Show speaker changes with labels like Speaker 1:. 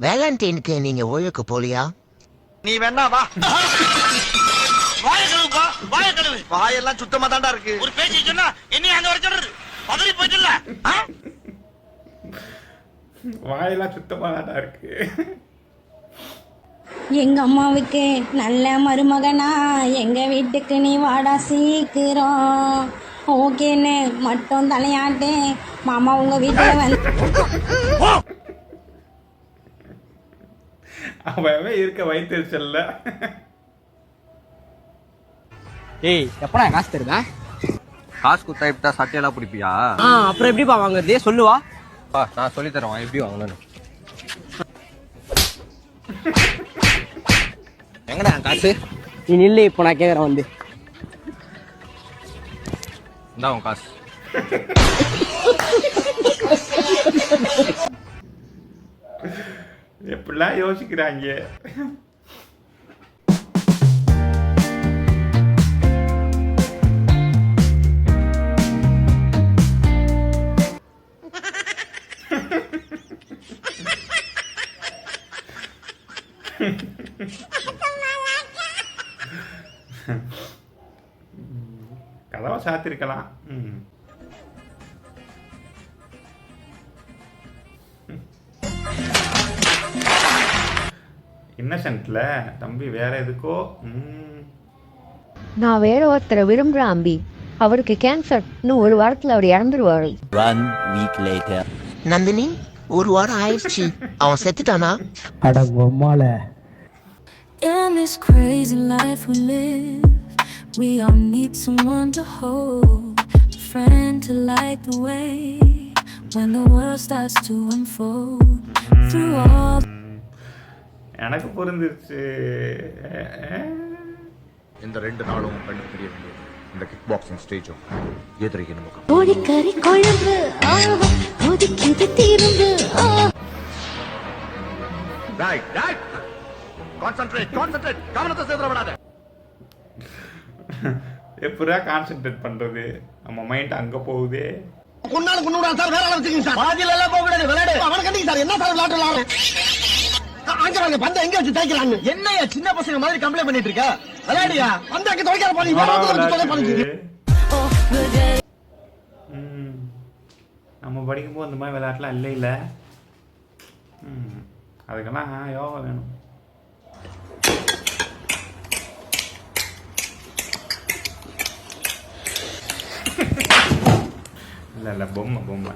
Speaker 1: வேலண்டைனுக்கு நீங்க ஓய்வுக்கு போலியா?
Speaker 2: நீ வேணா வா. வாய கழுவுப்பா, வாய கழுவு. வாயெல்லாம் சுத்தமா தாண்டா இருக்கு. ஒரு பேச்சு சொன்னா என்ன அங்க வர சொல்றது? பதறி போயிட்டல.
Speaker 3: வாயெல்லாம் சுத்தமா தாண்டா இருக்கு.
Speaker 4: எங்க அம்மாவுக்கு நல்ல மருமகனா எங்க வீட்டுக்கு நீ வாடா சீக்கிரம். ஓகேன்னு மட்டும் தலையாட்டேன். மாமா உங்க வீட்டுல வந்து
Speaker 3: அவன் இருக்க வயிற்றுச்சல்ல.
Speaker 5: ஏய் எப்படா காசு தருதா?
Speaker 6: காசு குத்தா இப்படா சட்டையெல்லாம் பிடிப்பியா?
Speaker 5: அப்புறம் எப்படிப்பா வாங்குறதே சொல்லுவா.
Speaker 6: நான் சொல்லி தரேன் எப்படி வாங்கணும்னு.
Speaker 5: எங்கடா காசு? நீ நில்லு, இப்போ நான் கேக்குறேன் வந்து.
Speaker 6: இந்தா உன் காசு.
Speaker 3: எப்படிலாம் யோசிக்கிறாங்க. கதவை சாத்திருக்கலாம். இன்னசென்ட்ல தம்பி வேற எதுக்கோ.
Speaker 7: நான் வேற ஒருத்தரை விரும்புகிறேன் அம்பி. அவருக்கு கேன்சர். இன்னும் ஒரு வாரத்தில் அவர் இறந்துருவாரு.
Speaker 1: நந்தினி, ஒரு வாரம் ஆயிடுச்சு. அவன் செத்துட்டானா?
Speaker 5: அட பொம்மால.
Speaker 8: In this crazy life we live, we all need someone to hold, a friend to light the way when the world starts to unfold. Through all
Speaker 3: எனக்கு புரிஞ்சிருச்சு.
Speaker 6: இந்த 2 நாளும் கண்டு தெரிய வேண்டியது இந்த கிக் பாக்ஸிங் ஸ்டேஜும் எதிரிக்கணும்.
Speaker 8: கோழிக்கறி குழம்பு கொதிக்குது தீர்ந்து.
Speaker 2: Right right. Concentrate concentrate. கவனத்தை சேதற விடாத.
Speaker 3: எப்படா கான்சென்ட்ரேட் பண்றது? நம்ம மைண்ட் அங்க போகுதே.
Speaker 2: குன்னால குன்னுடா சார், வேற ஆள வச்சுக்கீங்க சார். பாதியில எல்லாம் போக கூடாது. விளையாடு. அவன கண்டிங்க சார். என்ன சார் விளையாடுறாங்க? ஆஞ்சறாங்க பந்த எங்க வச்சு தேய்க்கறாங்க. என்னையா சின்ன பசங்க மாதிரி கம்ப்ளைண்ட் பண்ணிட்டு இருக்க? விளையாடியா? பந்த அங்க துவைக்கற போறீங்க. வந்து தொலை பண்ணிட்டு.
Speaker 3: நம்ம படிக்கும்போது இந்த மாதிரி விளையாட்டுலாம் இல்ல. அதுக்கெல்லாம் யோகா வேணும். இல்ல பொம்மை